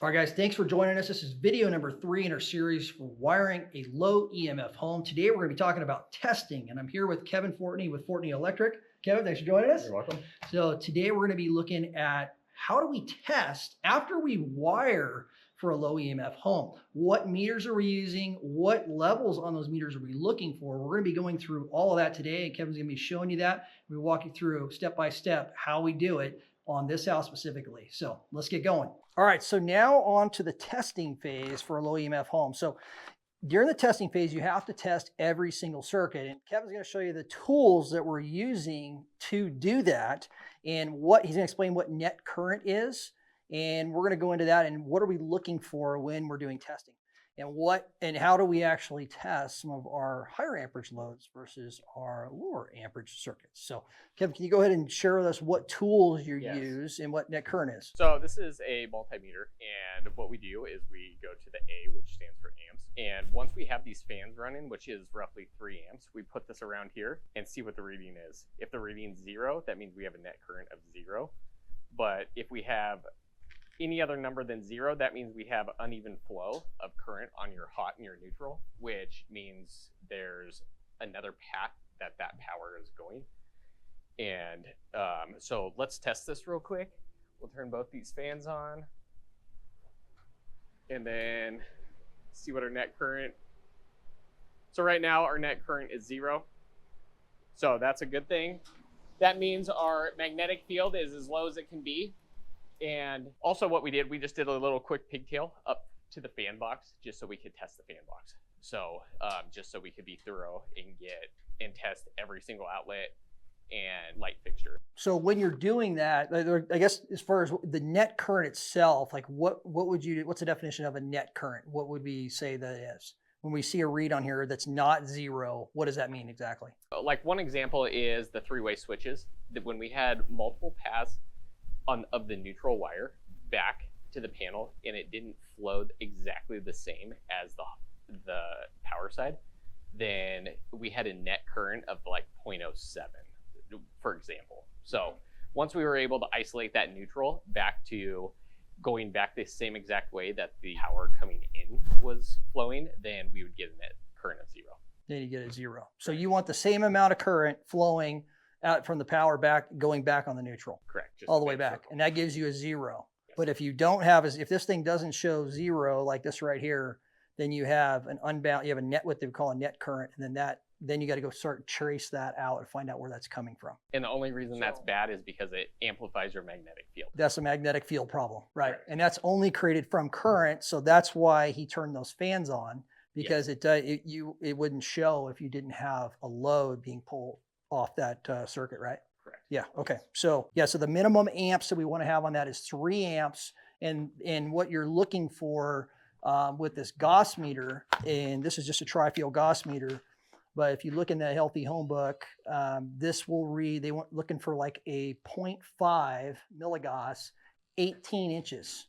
All right, guys, thanks for joining us. This is video number 3 in our series for wiring a low EMF home. Today, we're going to be talking about testing, and I'm here with Kevin Fortney with Fortney Electric. Kevin, thanks for joining us. You're welcome. So today, we're going to be looking at how do we test after we wire for a low EMF home? What meters are we using? What levels on those meters are we looking for? We're going to be going through all of that today, and Kevin's going to be showing you that. We'll walk you through step by step how we do it on this house specifically. So let's get going. All right, so now on to the testing phase for a low EMF home. So during the testing phase, you have to test every single circuit. And Kevin's going to show you the tools that we're using to do that and what he's going to explain what net current is. And we're going to go into that and what are we looking for when we're doing testing and how do we actually test some of our higher amperage loads versus our lower amperage circuits. So Kevin, can you go ahead and share with us what tools you use and what net current is? So this is a multimeter, and what we do is we go to the A, which stands for amps. And once we have these fans running, which is roughly 3 amps, we put this around here and see what the reading is. If the reading's 0, that means we have a net current of 0. But if we have any other number than 0, that means we have uneven flow of current on your hot and your neutral, which means there's another path that power is going. And so let's test this real quick. We'll turn both these fans on and then see what our net current. So right now our net current is 0. So that's a good thing. That means our magnetic field is as low as it can be. And also what we just did a little quick pigtail up to the fan box just so we could test the fan box. So just so we could be thorough and test every single outlet and light fixture. So when you're doing that, I guess as far as the net current itself, like what's the definition of a net current? What would we say that is? When we see a read on here that's not 0, what does that mean exactly? Like one example is the 3-way switches. That when we had multiple paths of the neutral wire back to the panel and it didn't flow exactly the same as the power side, then we had a net current of like 0.07, for example. So once we were able to isolate that neutral back to going back the same exact way that the power coming in was flowing, then we would get a net current of 0. Then you get a 0. So you want the same amount of current flowing out from the power going back on the neutral. Correct. Just all the way back. Circle. And that gives you a 0. Yes. But if you don't have, if this thing doesn't show 0 like this right here, then you have an unbound, you have a net, what they call a net current. And then you got to go start trace that out and find out where that's coming from. And the only reason that's bad is because it amplifies your magnetic field. That's a magnetic field problem, right? Correct. And that's only created from current. So that's why he turned those fans on, because it wouldn't show if you didn't have a load being pulled off that circuit, right? Correct. Yeah. Okay. So so the minimum amps that we want to have on that is 3 amps, and what you're looking for with this Gauss meter, and this is just a tri-field Gauss meter, but if you look in the Healthy Home book, this will read. They want looking for like a 0.5 milligauss, 18 inches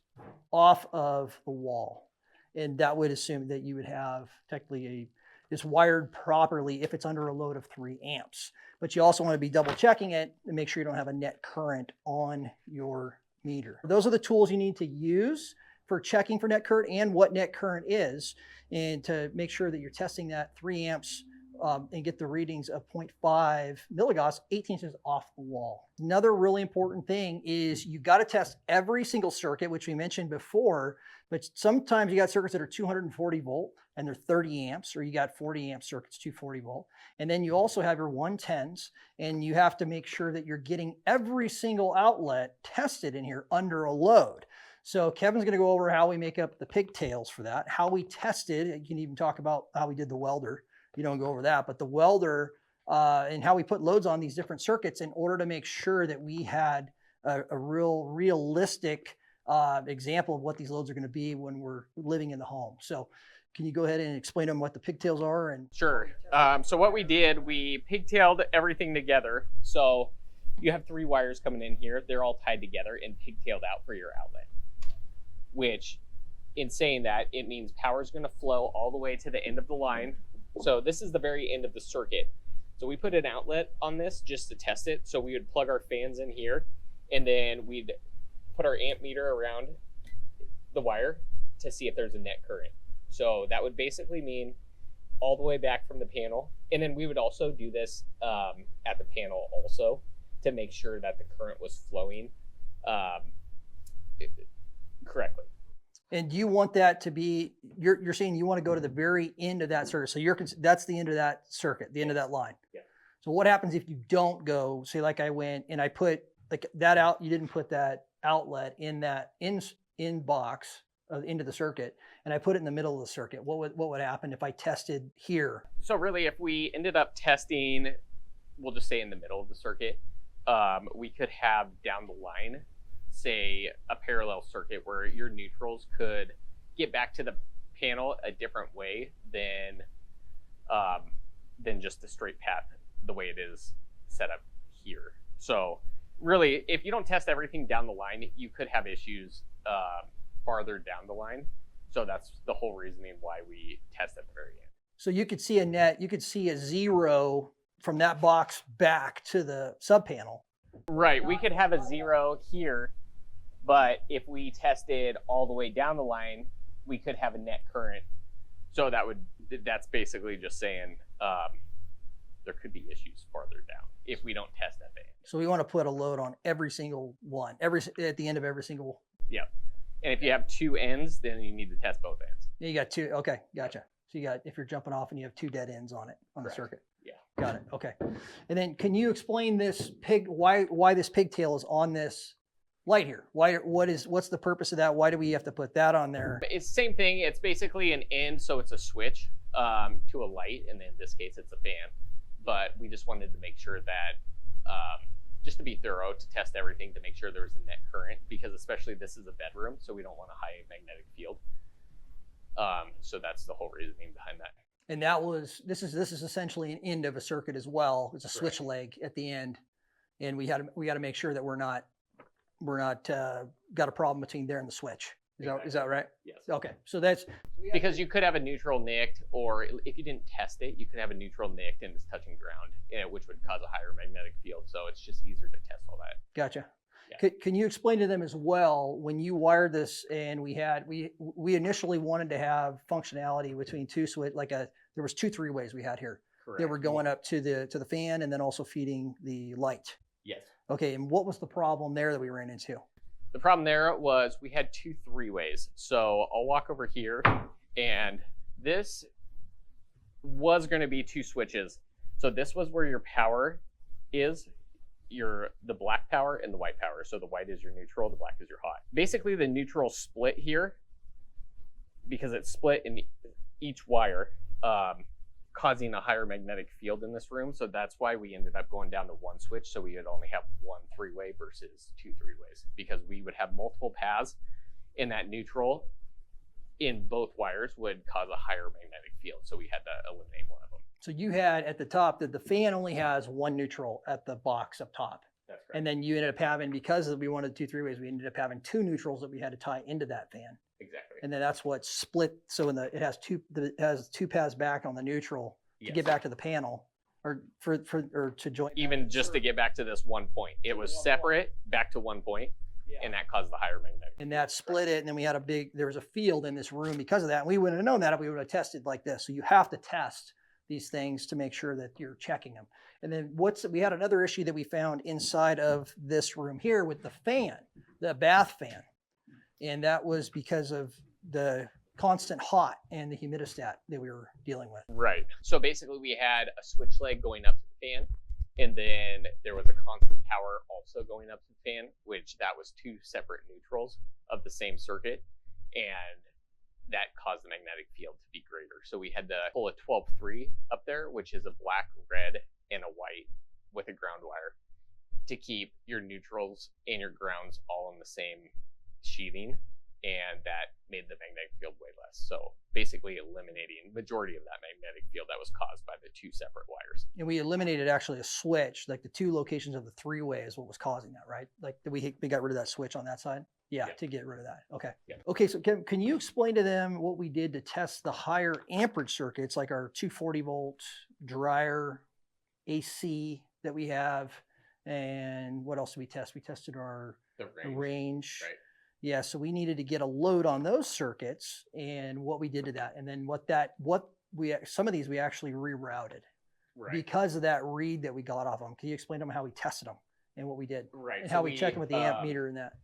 off of the wall, and that would assume that you would have technically it's wired properly if it's under a load of 3 amps. But you also want to be double checking it and make sure you don't have a net current on your meter. Those are the tools you need to use for checking for net current and what net current is, and to make sure that you're testing that 3 amps and get the readings of 0.5 milligauss, 18 inches off the wall. Another really important thing is you got to test every single circuit, which we mentioned before, but sometimes you got circuits that are 240 volt and they're 30 amps, or you got 40 amp circuits, 240 volt. And then you also have your 110s, and you have to make sure that you're getting every single outlet tested in here under a load. So Kevin's going to go over how we make up the pigtails for that, how we tested. You can even talk about how we did the welder. You don't go over that, but the welder and how we put loads on these different circuits in order to make sure that we had a realistic example of what these loads are going to be when we're living in the home. So can you go ahead and explain to them what the pigtails are? And sure. So what we did, we pigtailed everything together. So you have 3 wires coming in here. They're all tied together and pigtailed out for your outlet, which in saying that, it means power is going to flow all the way to the end of the line. So this is the very end of the circuit. So we put an outlet on this just to test it. So we would plug our fans in here, and then we'd put our amp meter around the wire to see if there's a net current. So that would basically mean all the way back from the panel. And then we would also do this at the panel also to make sure that the current was flowing correctly. And you want that to be, you're saying you want to go to the very end of that circuit. So that's the end of that circuit, the end of that line. Yeah. So what happens if you don't go, say like I went and I put like that out, you didn't put that outlet in that in box into the circuit, and I put it in the middle of the circuit. What would happen if I tested here? So really, if we ended up testing, we'll just say in the middle of the circuit, we could have down the line, say a parallel circuit where your neutrals could get back to the panel a different way than just the straight path, the way it is set up here. So really, if you don't test everything down the line, you could have issues farther down the line. So that's the whole reasoning why we test at the very end. So you could see a net, you could see a 0 from that box back to the sub panel. Right, we could have a 0 here, but if we tested all the way down the line, we could have a net current. So that's basically just saying there could be issues farther down if we don't test at the end. So we want to put a load on every single one, at the end of every single. Yeah. And if you have 2 ends, then you need to test both ends. You got 2. Okay, gotcha. So you got, if you're jumping off and you have 2 dead ends on it, on Correct. the circuit. Yeah. Got it. Okay. And then can you explain this why this pigtail is on this light here? What's the purpose of that? Why do we have to put that on there? It's the same thing. It's basically an end, so it's a switch to a light, and in this case, it's a fan. But we just wanted to make sure that, just to be thorough, to test everything to make sure there was a net current, because especially this is a bedroom, so we don't want a high magnetic field. So that's the whole reasoning behind that. And this is essentially an end of a circuit as well. It's a switch leg at the end, and we got to make sure that we're not got a problem between there and the switch. Is that right? Yes. Okay. So that's because you could have a neutral nicked, or if you didn't test it, you could have a neutral nicked and it's touching ground, which would cause a higher magnetic field. So it's just easier to test all that. Gotcha. Yeah. Can you explain to them as well, when you wired this, and we initially wanted to have functionality between two switch, there was 2 3-ways we had here. Correct. They were going up to the fan and then also feeding the light. Yes. Okay, and what was the problem there that we ran into? The problem there was we had 2 3-ways. So I'll walk over here, and this was going to be 2 switches. So this was where your power is, the black power and the white power. So the white is your neutral, the black is your hot. Basically the neutral split here, because it's split in each wire, causing a higher magnetic field in this room. So that's why we ended up going down to 1 switch. So we would only have 1 3-way versus 2 3-ways, because we would have multiple paths, and that neutral in both wires would cause a higher magnetic field. So we had to eliminate one of them. So you had at the top that the fan only has 1 neutral at the box up top. That's correct. And then you ended up having, because we wanted 2 3-ways, we ended up having 2 neutrals that we had to tie into that fan. Exactly. And then that's what split. So it has 2 paths back on the neutral to Yes. get back to the panel, or to join. Even just to get back to this 1 point, it was separate back to 1 point, and that caused the higher magnetic. And that split it, and then we had there was a field in this room because of that. And we wouldn't have known that if we would have tested like this. So you have to test these things to make sure that you're checking them. And then we had another issue that we found inside of this room here with the fan, the bath fan. And that was because of the constant hot and the humidistat that we were dealing with. Right. So basically we had a switch leg going up to the fan, and then there was a constant power also going up to the fan, which that was 2 separate neutrals of the same circuit, and that caused the magnetic field to be greater. So we had to pull a 12-3 up there, which is a black, red, and a white with a ground wire to keep your neutrals and your grounds all in the same sheathing, and that made the magnetic field way less. So basically eliminating majority of that magnetic field that was caused by the 2 separate wires. And we eliminated actually a switch, like the 2 locations of the 3-way is what was causing that, right? Like we got rid of that switch on that side? Yeah, Yep. to get rid of that. Okay. Yep. Okay, so can you explain to them what we did to test the higher amperage circuits, like our 240 volt dryer AC that we have, and what else did we test? We tested our The range. Right. Yeah, so we needed to get a load on those circuits, and what we did to that, and then some of these we actually rerouted Right. because of that read that we got off them. Can you explain to them how we tested them and what we did, Right. and So how we checked them with the amp meter and that?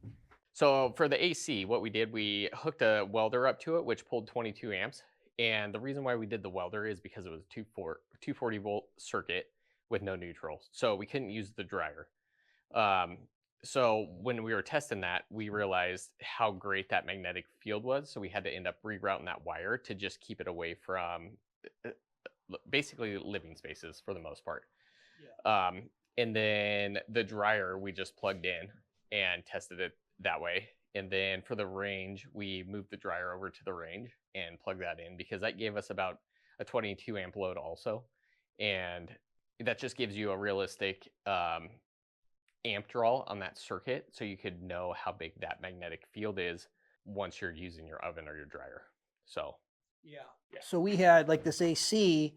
So for the AC, what we did, we hooked a welder up to it, which pulled 22 amps. And the reason why we did the welder is because it was a 240 volt circuit with no neutral. So we couldn't use the dryer. Um, so when we were testing that, we realized how great that magnetic field was. So we had to end up rerouting that wire to just keep it away from basically living spaces for the most part. Yeah. And then the dryer we just plugged in and tested it that way. And then for the range, we moved the dryer over to the range and plugged that in because that gave us about a 22 amp load also. And that just gives you a realistic amp draw on that circuit, so you could know how big that magnetic field is once you're using your oven or your dryer. So yeah. So we had like this AC.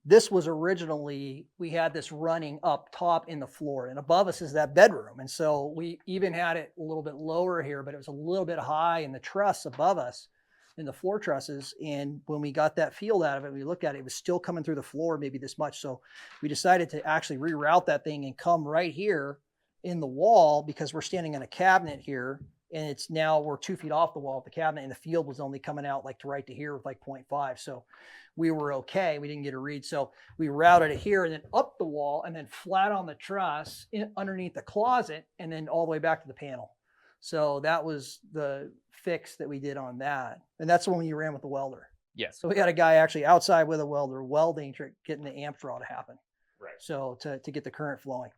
This was originally, we had this running up top in the floor, and above us is that bedroom. And so we even had it a little bit lower here, but it was a little bit high in the truss above us, in the floor trusses. And when we got that field out of it, we looked at it, it was still coming through the floor, maybe this much. So we decided to actually reroute that thing and come right here in the wall, because we're standing in a cabinet here, and it's now we're 2 feet off the wall of the cabinet, and the field was only coming out like to right to here with like 0.5. So we were okay. We didn't get a read. So we routed it here and then up the wall and then flat on the truss underneath the closet and then all the way back to the panel. So that was the fix that we did on that. And that's the one you ran with the welder. yes. So we had a guy actually outside with a welder welding, getting the amp draw to happen. Right. So to get the current flowing.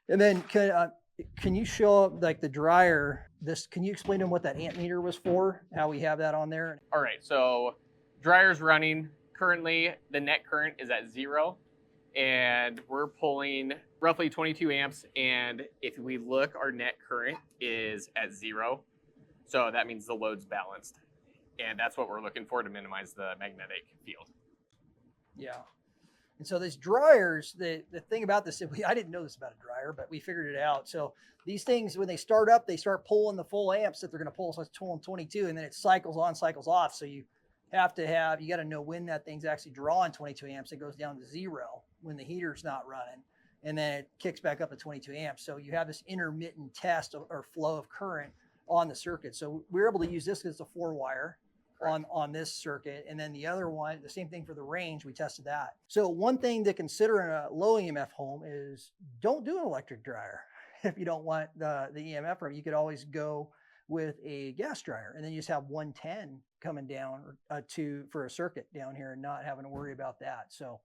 And then can you show up like the dryer? Can you explain to them what that amp meter was for? How we have that on there? All right. So dryer's running. Currently, the net current is at 0, and we're pulling roughly 22 amps. And if we look, our net current is at 0. So that means the load's balanced. And that's what we're looking for to minimize the magnetic field. Yeah. And so these dryers, the thing about this, I didn't know this about a dryer, but we figured it out. So these things, when they start up, they start pulling the full amps that they're going to pull. So it's pulling 22, and then it cycles on, cycles off. So you got to know when that thing's actually drawing 22 amps. It goes down to 0 when the heater's not running, and then it kicks back up to 22 amps. So you have this intermittent test or flow of current on the circuit. So we're able to use this because it's a 4-wire. On this circuit. And then the other one, the same thing for the range, we tested that. So one thing to consider in a low EMF home is don't do an electric dryer. If you don't want the EMF room, you could always go with a gas dryer, and then you just have 110 coming down for a circuit down here and not having to worry about that. So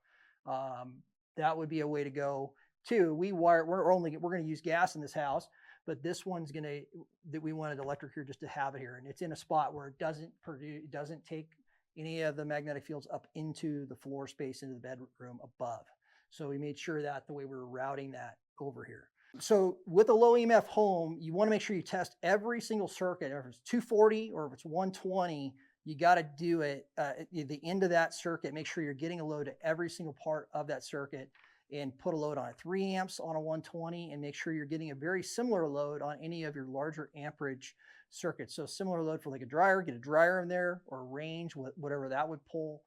that would be a way to go too. We're going to use gas in this house, but this one's that we wanted electric here just to have it here. And it's in a spot where it doesn't take any of the magnetic fields up into the floor space, into the bedroom above. So we made sure that the way we were routing that over here. So with a low EMF home, you want to make sure you test every single circuit. If it's 240 or if it's 120, you got to do it at the end of that circuit. Make sure you're getting a load to every single part of that circuit, and put a load on 3 amps on a 120, and make sure you're getting a very similar load on any of your larger amperage circuits. So similar load for like a dryer, get a dryer in there, or a range, whatever that would pull.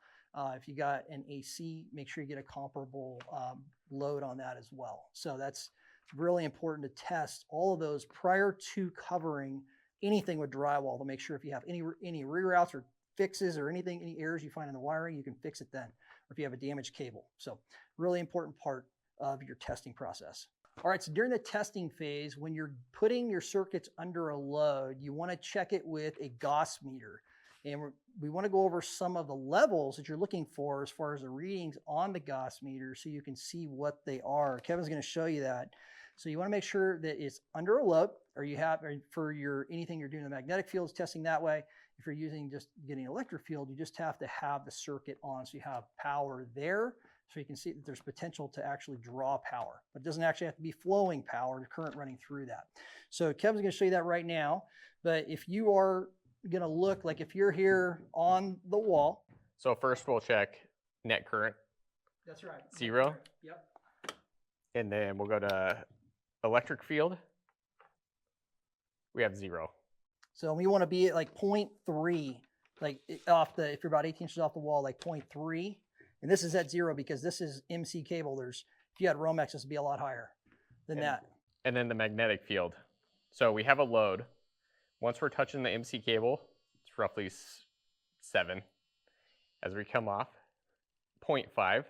If you got an AC, make sure you get a comparable load on that as well. So that's really important to test all of those prior to covering anything with drywall, to make sure if you have any reroutes or fixes or anything, any errors you find in the wiring, you can fix it then, or if you have a damaged cable. So really important part of your testing process. All right, so during the testing phase, when you're putting your circuits under a load, you want to check it with a Gauss meter. And we want to go over some of the levels that you're looking for as far as the readings on the Gauss meter, so you can see what they are. Kevin's going to show you that. So you want to make sure that it's under a load, or for anything you're doing the magnetic fields, testing that way. If you're just getting an electric field, you just have to have the circuit on, so you have power there, so you can see that there's potential to actually draw power. But it doesn't actually have to be flowing power, the current running through that. So Kevin's going to show you that right now. But if you are going to look, like if you're here on the wall. So first we'll check net current. That's right. 0. Yep. And then we'll go to electric field. We have 0. So we want to be at like 0.3, like if you're about 18 inches off the wall, like 0.3. And this is at 0 because this is MC cable. If you had Romex, this would be a lot higher than that. And then the magnetic field. So we have a load. Once we're touching the MC cable, it's roughly 7. As we come off, 0.5.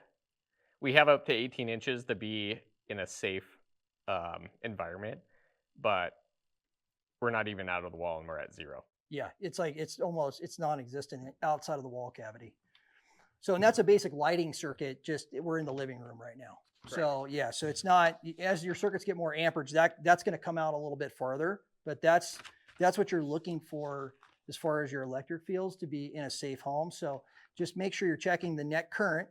We have up to 18 inches to be in a safe environment, but we're not even out of the wall and we're at 0. Yeah, it's non-existent outside of the wall cavity. So, and that's a basic lighting circuit, just we're in the living room right now. Correct. So yeah, so it's not, as your circuits get more amperage, that's going to come out a little bit farther, but that's what you're looking for as far as your electric fields to be in a safe home. So just make sure you're checking the net current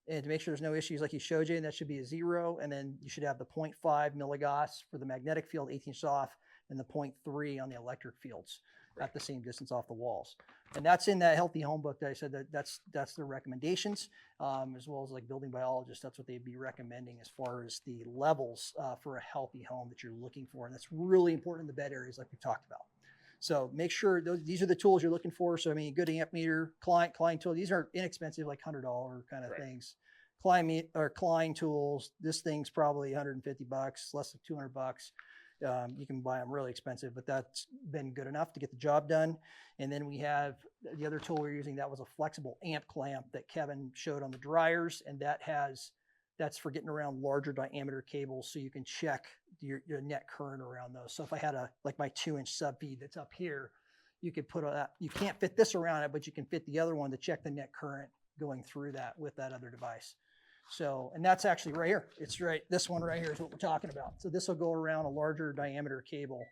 and to make sure there's no issues like he showed you, and that should be a 0. And then you should have the 0.5 milligauss for the magnetic field, 18 inches off, and the 0.3 on the electric fields at the same distance off the walls. And that's in that healthy home book that I said that's the recommendations, as well as like building biologists, that's what they'd be recommending as far as the levels for a healthy home that you're looking for. And that's really important in the bed areas like we talked about. So make sure these are the tools you're looking for. So I mean, good amp meter, Klein tool. These are inexpensive, like $100 kind of things. Klein tools. This thing's probably $150, less than $200. You can buy them really expensive, but that's been good enough to get the job done. And then we have the other tool we're using. That was a flexible amp clamp that Kevin showed on the dryers, and that's for getting around larger diameter cables, so you can check your net current around those. So if I had like my 2-inch sub feed that's up here, you could put you can't fit this around it, but you can fit the other one to check the net current going through that with that other device. So, and that's actually right here. It's right, this one right here is what we're talking about. So this will go around a larger diameter cable.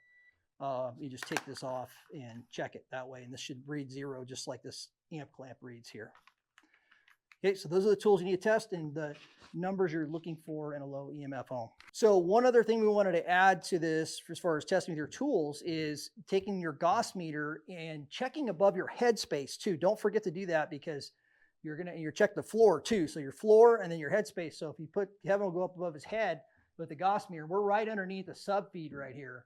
You just take this off and check it that way. And this should read 0, just like this amp clamp reads here. Okay, so those are the tools you need to test and the numbers you're looking for in a low EMF home. So one other thing we wanted to add to this as far as testing with your tools is taking your Gauss meter and checking above your headspace too. Don't forget to do that, because you're check the floor too. So your floor and then your headspace. So if you have him go up above his head with the Gauss meter, we're right underneath the sub feed right here.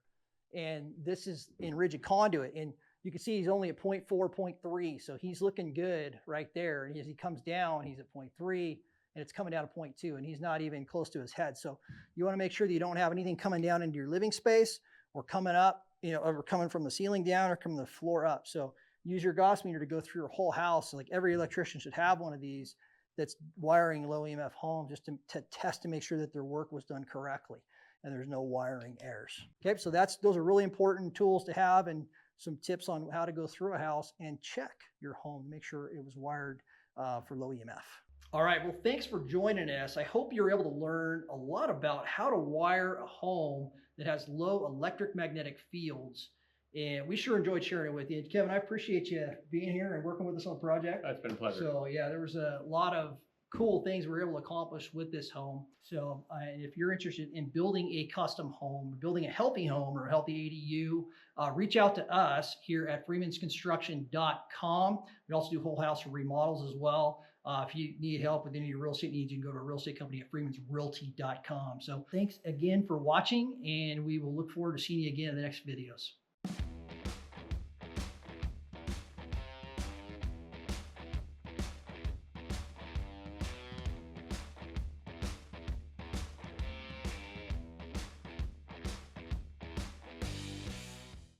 And this is in rigid conduit. And you can see he's only at 0.4, 0.3. So he's looking good right there. And as he comes down, he's at 0.3 and it's coming down to 0.2 and he's not even close to his head. So you want to make sure that you don't have anything coming down into your living space or coming up, or coming from the ceiling down or coming the floor up. So use your Gauss meter to go through your whole house. Like every electrician should have one of these that's wiring low EMF homes, just to test to make sure that their work was done correctly and there's no wiring errors. Okay, so those are really important tools to have, and some tips on how to go through a house and check your home to make sure it was wired for low EMF. All right, well, thanks for joining us. I hope you're able to learn a lot about how to wire a home that has low electromagnetic fields. And we sure enjoyed sharing it with you. Kevin, I appreciate you being here and working with us on the project. It's been a pleasure. So yeah, there was a lot of cool things we were able to accomplish with this home. So if you're interested in building a custom home, building a healthy home or a healthy ADU, reach out to us here at freemansconstruction.com. We also do whole house remodels as well. If you need help with any of your real estate needs, you can go to a real estate company at freemansrealty.com. So thanks again for watching, and we will look forward to seeing you again in the next videos.